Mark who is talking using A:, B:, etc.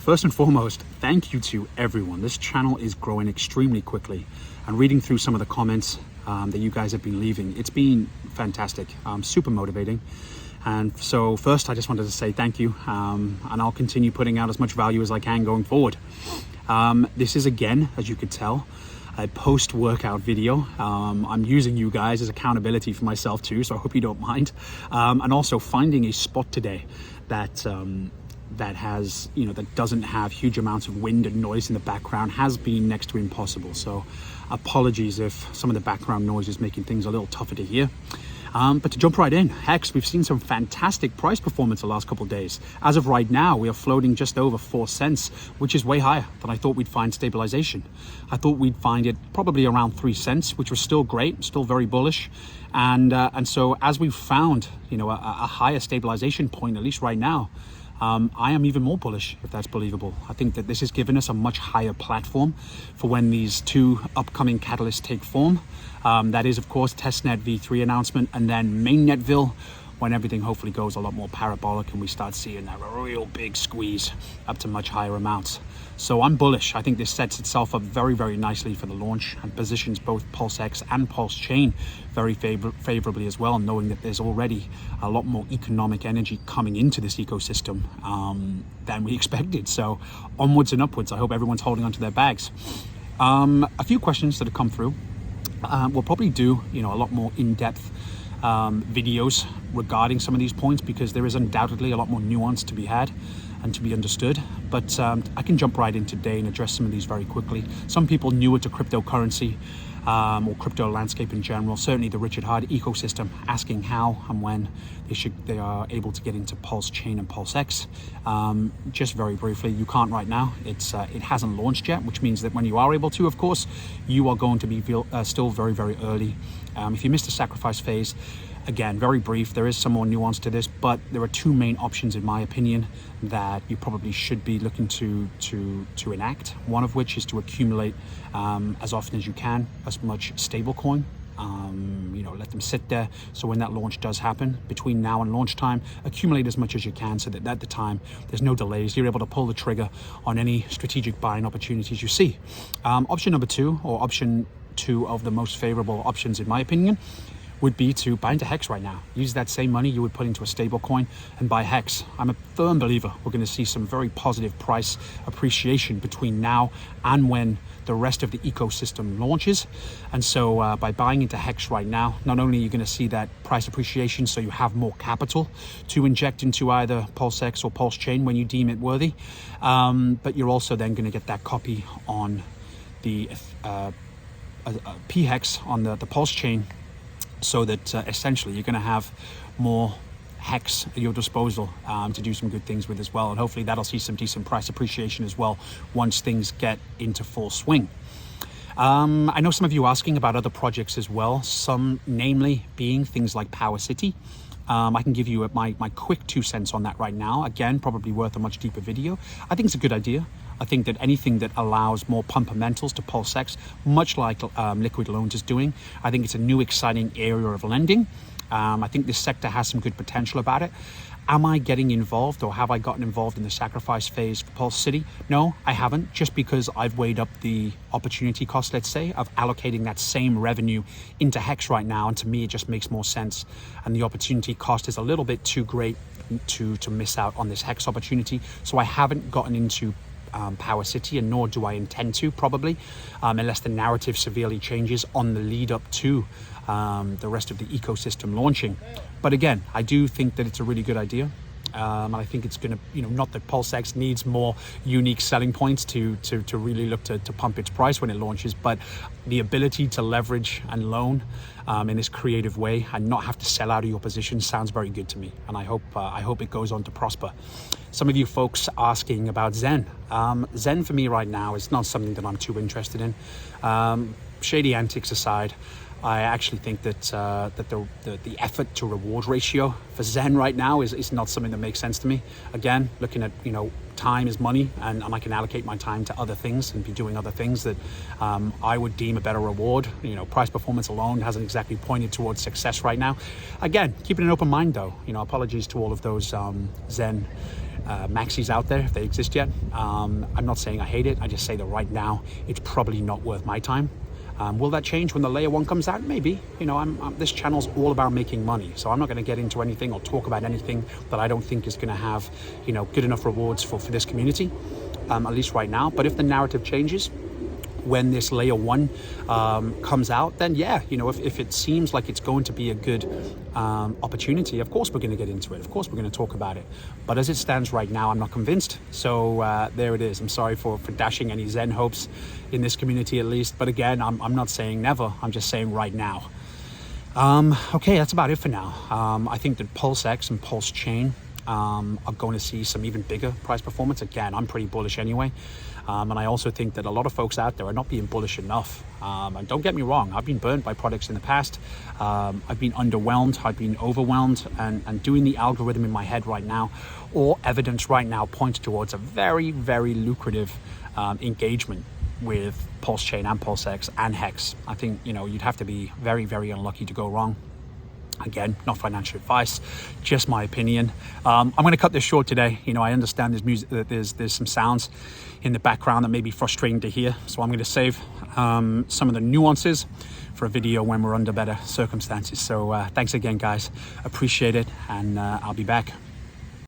A: first and foremost, thank you to everyone. This channel is growing extremely quickly, and reading through some of the comments that you guys have been leaving, it's been fantastic, super motivating. And so first, I just wanted to say thank you, and I'll continue putting out as much value as I can going forward. This is, again, as you could tell, a post-workout video. I'm using you guys as accountability for myself too, so I hope you don't mind. And also finding a spot today that has, that doesn't have huge amounts of wind and noise in the background has been next to impossible. So apologies if some of the background noise is making things a little tougher to hear. But to jump right in, HEX, we've seen some fantastic price performance the last couple of days. As of right now, we are floating just over 4 cents, which is way higher than I thought we'd find stabilization. I thought we'd find it probably around 3 cents, which was still great, still very bullish. And so as we've found, a higher stabilization point, at least right now, I am even more bullish, if that's believable. I think that this has given us a much higher platform for when these two upcoming catalysts take form. That is, of course, testnet v3 announcement, and then mainnetville, when everything hopefully goes a lot more parabolic and we start seeing that real big squeeze up to much higher amounts. So I'm bullish. I think this sets itself up very, very nicely for the launch and positions both PulseX and PulseChain very favorably as well, knowing that there's already a lot more economic energy coming into this ecosystem than we expected. So onwards and upwards. I hope everyone's holding onto their bags. A few questions that have come through. We'll probably do, a lot more in-depth videos regarding some of these points, because there is undoubtedly a lot more nuance to be had and to be understood. But I can jump right in today and address some of these very quickly. Some people newer to cryptocurrency or crypto landscape in general, certainly the Richard Hard ecosystem, asking how and when they are able to get into PulseChain and PulseX. Just very briefly, you can't right now. It hasn't launched yet, which means that when you are able to, of course, you are going to be still very, very early. If you missed the sacrifice phase, again, very brief, there is some more nuance to this, but there are two main options, in my opinion, that you probably should be looking to enact. One of which is to accumulate as often as you can, as much stablecoin. Let them sit there. So when that launch does happen, between now and launch time, accumulate as much as you can so that at the time, there's no delays. You're able to pull the trigger on any strategic buying opportunities you see. Option number two, or option two of the most favorable options, in my opinion, would be to buy into HEX right now. Use that same money you would put into a stable coin and buy HEX. I'm a firm believer we're going to see some very positive price appreciation between now and when the rest of the ecosystem launches. And so by buying into HEX right now, not only are you going to see that price appreciation, so you have more capital to inject into either PulseX or PulseChain when you deem it worthy, but you're also then going to get that copy on the PHEX on the PulseChain, so that essentially you're going to have more HEX at your disposal to do some good things with as well. And hopefully that'll see some decent price appreciation as well once things get into full swing. I know some of you asking about other projects as well, some namely being things like PulseCity. I can give you my quick 2 cents on that right now. Again, probably worth a much deeper video. I think it's a good idea. I think that anything that allows more fundamentals to PulseX, much like Liquid Loans is doing, I think it's a new exciting area of lending. I think this sector has some good potential about it. Am I getting involved, or have I gotten involved in the sacrifice phase for PulseCity? No, I haven't, just because I've weighed up the opportunity cost, let's say, of allocating that same revenue into HEX right now. And to me, it just makes more sense. And the opportunity cost is a little bit too great to miss out on this HEX opportunity. So I haven't gotten into PulseCity, and nor do I intend to, probably, unless the narrative severely changes on the lead up to the rest of the ecosystem launching. But again, I do think that it's a really good idea. And I think it's going to, not that PulseX needs more unique selling points to really look to pump its price when it launches, but the ability to leverage and loan in this creative way and not have to sell out of your position sounds very good to me. And I hope it goes on to prosper. Some of you folks asking about Zen. Zen for me right now is not something that I'm too interested in. Shady antics aside, I actually think that the effort to reward ratio for Zen right now is not something that makes sense to me. Again, looking at, time is money, and I can allocate my time to other things and be doing other things that I would deem a better reward. Price performance alone hasn't exactly pointed towards success right now. Again, keeping an open mind though. Apologies to all of those Zen maxis out there if they exist yet. I'm not saying I hate it. I just say that right now it's probably not worth my time. Will that change when the layer 1 comes out? Maybe. This channel's all about making money, so I'm not going to get into anything or talk about anything that I don't think is going to have, good enough rewards for this community, at least right now. But if the narrative changes when this layer 1 comes out, then yeah, if it seems like it's going to be a good opportunity, of course we're going to get into it. Of course we're going to talk about it. But as it stands right now, I'm not convinced. So there it is. I'm sorry for dashing any Zen hopes in this community, at least. But again, I'm not saying never. I'm just saying right now. Okay, that's about it for now. I think that PulseX and PulseChain are going to see some even bigger price performance. Again, I'm pretty bullish anyway. And I also think that a lot of folks out there are not being bullish enough. And don't get me wrong, I've been burnt by products in the past. I've been underwhelmed, I've been overwhelmed, and doing the algorithm in my head right now, or evidence right now, points towards a very, very lucrative engagement with PulseChain and PulseX and HEX. I think, you'd have to be very, very unlucky to go wrong. Again, not financial advice, just my opinion. I'm going to cut this short today. I understand there's music, there's some sounds in the background that may be frustrating to hear, so I'm going to save some of the nuances for a video when we're under better circumstances. So thanks again, guys. Appreciate it, and I'll be back.